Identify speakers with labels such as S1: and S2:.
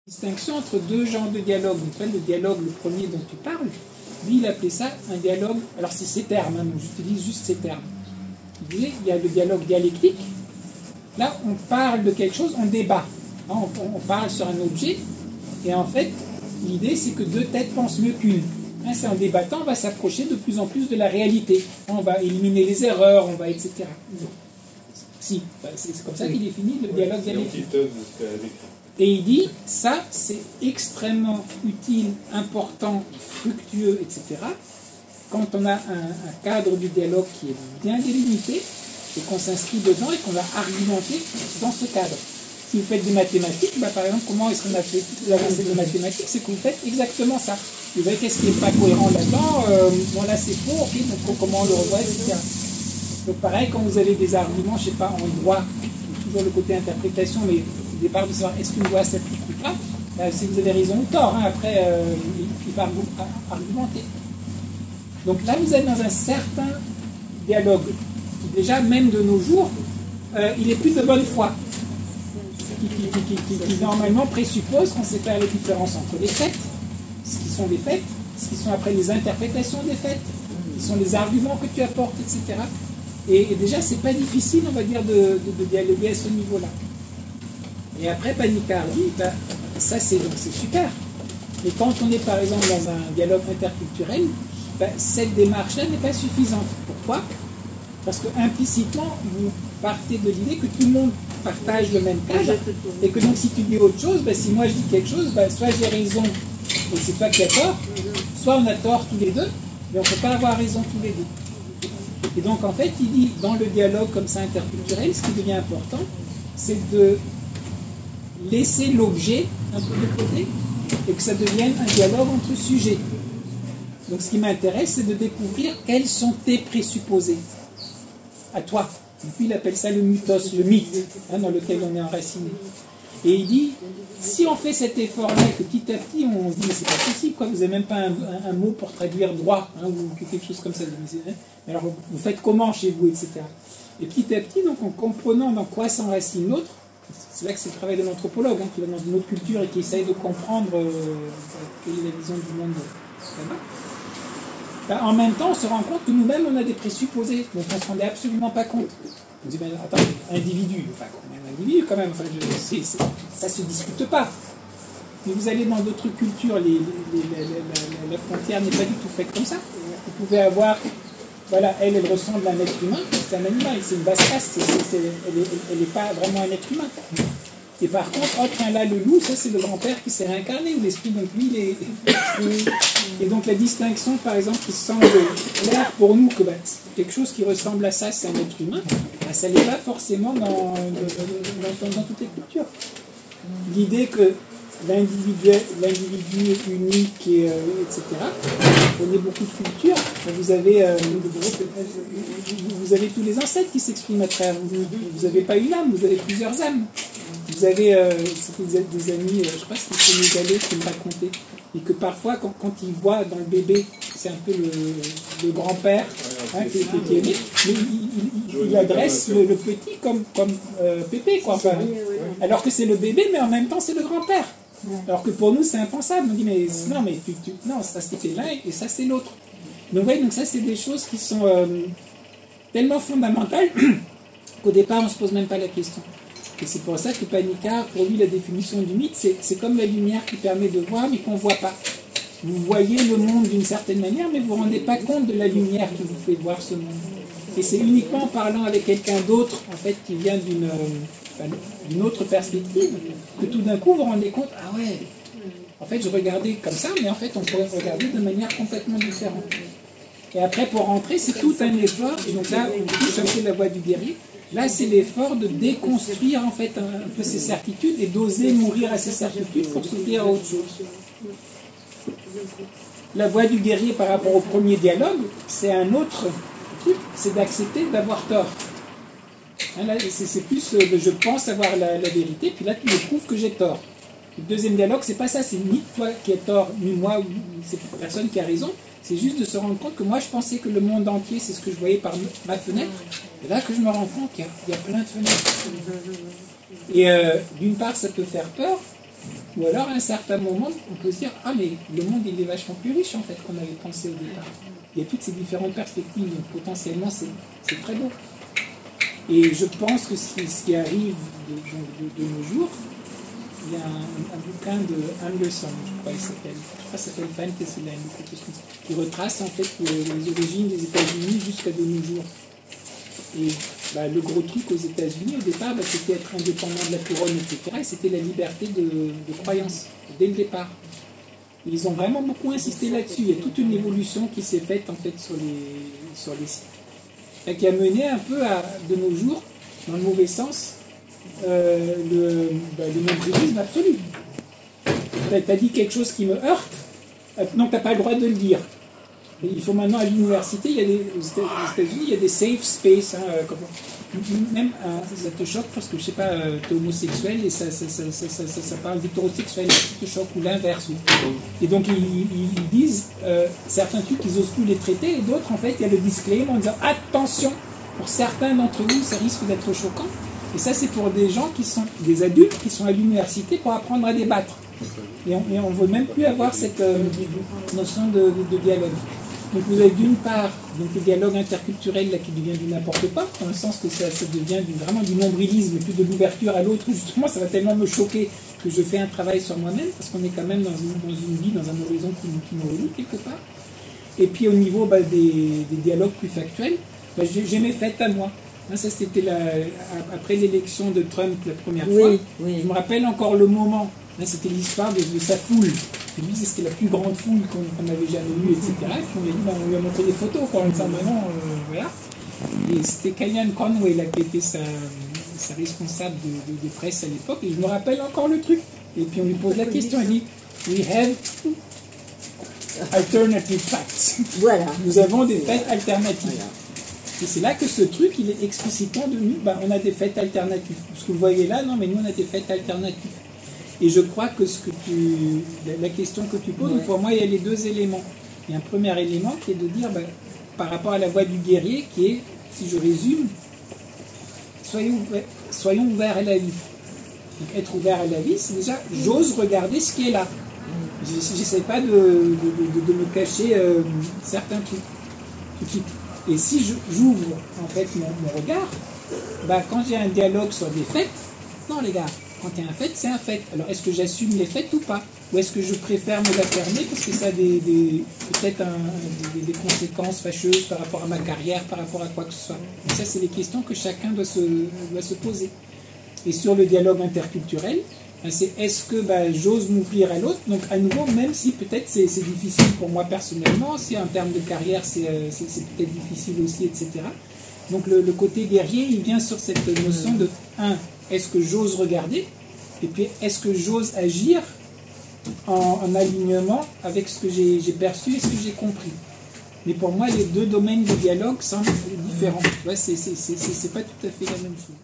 S1: Distinction entre deux genres de dialogue. Donc, le dialogue, le premier dont tu parles, lui, il appelait ça un dialogue. Alors, c'est ces termes, hein, donc j'utilise juste ces termes. Il disait, il y a le dialogue dialectique. Là, on parle de quelque chose, on débat. Hein, on parle sur un objet. Et en fait, l'idée, c'est que deux têtes pensent mieux qu'une. Hein, c'est en débattant, on va s'approcher de plus en plus de la réalité. Hein, on va éliminer les erreurs, on va, etc. Si, c'est comme ça qu'il définit le dialogue dialectique. Et il dit, ça, c'est extrêmement utile, important, fructueux, etc., quand on a un cadre du dialogue qui est bien délimité, et qu'on s'inscrit dedans, et qu'on va argumenter dans ce cadre. Si vous faites des mathématiques, par exemple, comment est-ce qu'on a fait l'avancée de mathématiques? C'est que vous faites exactement ça. Vous voyez qu'est-ce qui n'est pas cohérent là-dedans, bon là c'est faux, ok, donc comment on le revoit, etc. Donc pareil, quand vous avez des arguments, je ne sais pas, en droit, toujours le côté interprétation, mais au départ de savoir est-ce qu'une loi s'applique ou pas, si vous avez raison ou tort, hein, après il va argumenter. Donc là vous êtes dans un certain dialogue, qui déjà même de nos jours, il est plus de bonne foi, qui normalement présuppose qu'on sait faire la différence entre les faits, ce qui sont des faits, ce qui sont après les interprétations des faits, qui sont les arguments que tu apportes, etc. Et déjà c'est pas difficile, on va dire, de dialoguer à ce niveau-là. Et après, Panikar dit, ça c'est super. Mais quand on est par exemple dans un dialogue interculturel, cette démarche-là n'est pas suffisante. Pourquoi? Parce que implicitement, vous partez de l'idée que tout le monde partage le même cadre, et que donc si tu dis autre chose, si moi je dis quelque chose, soit j'ai raison et c'est toi qui as tort, soit on a tort tous les deux, mais on ne peut pas avoir raison tous les deux. Et donc en fait, il dit, dans le dialogue comme ça interculturel, ce qui devient important, c'est de laisser l'objet un peu de côté et que ça devienne un dialogue entre sujets. Donc ce qui m'intéresse, c'est de découvrir quels sont tes présupposés à toi. Et puis il appelle ça le mythos, le mythe, hein, dans lequel on est enraciné. Et il dit, si on fait cet effort-là, que petit à petit on se dit, mais c'est pas possible, quoi, vous n'avez même pas un mot pour traduire droit, hein, ou quelque chose comme ça. Mais alors vous faites comment chez vous, etc. Et petit à petit, donc en comprenant dans quoi s'enracine l'autre, c'est là que c'est le travail de l'anthropologue, hein, qui va dans une autre culture et qui essaye de comprendre quelle est la vision du monde là-bas. En même temps, on se rend compte que nous-mêmes, on a des présupposés dont on ne se rendait absolument pas compte. On dit, attends, individu, un individu quand même, ça ne se discute pas. Mais vous allez dans d'autres cultures, la frontière n'est pas du tout faite comme ça. Vous pouvez avoir... Voilà, elle ressemble à un être humain, c'est un animal, c'est une basse caste, elle n'est pas vraiment un être humain. Et par contre, tiens là, le loup, ça c'est le grand-père qui s'est réincarné, ou l'esprit, donc lui, il est... Et donc la distinction, par exemple, qui semble claire pour nous, que quelque chose qui ressemble à ça, c'est un être humain, ça n'est pas forcément dans toutes les cultures. L'idée que l'individu unique, etc. Vous prenez beaucoup de cultures, vous avez tous les ancêtres qui s'expriment à travers vous. Vous n'avez pas une âme, vous avez plusieurs âmes. Vous avez des amis, je ne sais pas si c'est Sénégalais qui me racontaient, et que parfois, quand ils voient dans le bébé, c'est un peu le grand-père hein, qui est aimé, mais il adresse le petit comme Pépé, quoi. Enfin, alors que c'est le bébé, mais en même temps, c'est le grand-père. Alors que pour nous, c'est impensable. On dit, mais non, ça c'était l'un et ça c'est l'autre. Donc, ouais, donc ça, c'est des choses qui sont tellement fondamentales qu'au départ, on ne se pose même pas la question. Et c'est pour ça que Panikar, pour lui, la définition du mythe, c'est comme la lumière qui permet de voir, mais qu'on ne voit pas. Vous voyez le monde d'une certaine manière, mais vous ne vous rendez pas compte de la lumière qui vous fait voir ce monde. Et c'est uniquement en parlant avec quelqu'un d'autre, en fait, qui vient d'une autre perspective, que tout d'un coup vous vous rendez compte, ah ouais, en fait je regardais comme ça, mais en fait on pourrait regarder de manière complètement différente. Et après pour rentrer, c'est tout un effort, et donc là on touche un peu la voie du guerrier, là c'est l'effort de déconstruire en fait un peu ses certitudes et d'oser mourir à ses certitudes pour s'ouvrir à autre chose. La voie du guerrier par rapport au premier dialogue, c'est un autre truc, c'est d'accepter d'avoir tort. Là, c'est plus je pense avoir la vérité, puis là tu me prouves que j'ai tort. Le deuxième dialogue, c'est pas ça, c'est ni toi qui as tort, ni moi, ou c'est personne qui a raison, c'est juste de se rendre compte que moi je pensais que le monde entier, c'est ce que je voyais par ma fenêtre, et là que je me rends compte qu'il y a plein de fenêtres. Et d'une part, ça peut faire peur, Ou alors, à un certain moment, on peut se dire, ah mais le monde il est vachement plus riche en fait qu'on avait pensé au départ. Il y a toutes ces différentes perspectives, donc potentiellement c'est très beau. Et je pense que ce qui arrive de nos jours, il y a un bouquin de Anderson, je crois qu'il s'appelle Fantasyland, qui retrace en fait les origines des États-Unis jusqu'à de nos jours. Et le gros truc aux États-Unis au départ, c'était être indépendant de la couronne, etc. Et c'était la liberté de croyance, dès le départ. Et ils ont vraiment beaucoup insisté là-dessus. Il y a toute une évolution qui s'est faite en fait sur les sites. Et qui a mené un peu de nos jours, dans le mauvais sens, le nombrilisme absolu. Tu as dit quelque chose qui me heurte, donc tu n'as pas le droit de le dire. Et il faut maintenant à l'université, aux États-Unis, il y a des safe space. Même ça te choque parce que je sais pas, tu es homosexuel et ça parle d'hétérosexuel, ça te choque ou l'inverse. Et donc ils disent certains trucs qu'ils n'osent plus les traiter et d'autres en fait il y a le disclaimer en disant attention, pour certains d'entre vous ça risque d'être choquant. Et ça c'est pour des gens qui sont des adultes qui sont à l'université pour apprendre à débattre. Et on ne veut même plus avoir cette notion de dialogue. Donc vous avez d'une part donc le dialogue interculturel là, qui devient du n'importe quoi, dans le sens que ça devient vraiment du nombrilisme et plus de l'ouverture à l'autre, justement ça va tellement me choquer que je fais un travail sur moi-même, parce qu'on est quand même dans une vie, dans un horizon qui me relie quelque part. Et puis au niveau des dialogues plus factuels, j'ai mes fêtes à moi. Ça c'était après l'élection de Trump la première fois. Oui. Je me rappelle encore le moment. C'était l'histoire de sa foule. Et lui, c'était la plus grande foule qu'on n'avait jamais eue, etc. Et puis on lui a montré des photos, quoi, en disant maintenant, voilà. Et c'était Kellyanne Conway là, qui était sa responsable de presse à l'époque. Et je me rappelle encore le truc. Et puis on lui pose la question, elle dit we have alternative facts. Voilà. Nous avons des faits alternatifs. Voilà. Et c'est là que ce truc, il est explicitement devenu, on a des faits alternatifs. Ce que vous voyez là, non, mais nous on a des faits alternatifs. Et je crois que la question que tu poses, pour moi, il y a les deux éléments. Il y a un premier élément qui est de dire, par rapport à la voie du guerrier, qui est, si je résume, soyons ouverts à la vie. Donc, être ouvert à la vie, c'est déjà, j'ose regarder ce qui est là. J'essaie pas de me cacher certains trucs. Et si j'ouvre, en fait, mon regard, quand j'ai un dialogue sur des faits, non, les gars, quand il y a un fait, c'est un fait. Alors, est-ce que j'assume les faits ou pas? Ou est-ce que je préfère me la fermer parce que ça a peut-être des conséquences fâcheuses par rapport à ma carrière, par rapport à quoi que ce soit? Et ça, c'est des questions que chacun doit se poser. Et sur le dialogue interculturel, c'est est-ce que j'ose m'ouvrir à l'autre? Donc, à nouveau, même si peut-être c'est difficile pour moi personnellement, si en termes de carrière, c'est peut-être difficile aussi, etc. Donc, le côté guerrier, il vient sur cette notion de est-ce que j'ose regarder? Et puis, est-ce que j'ose agir en alignement avec ce que j'ai perçu et ce que j'ai compris? Mais pour moi, les deux domaines de dialogue semblent différents. Ouais, c'est pas tout à fait la même chose.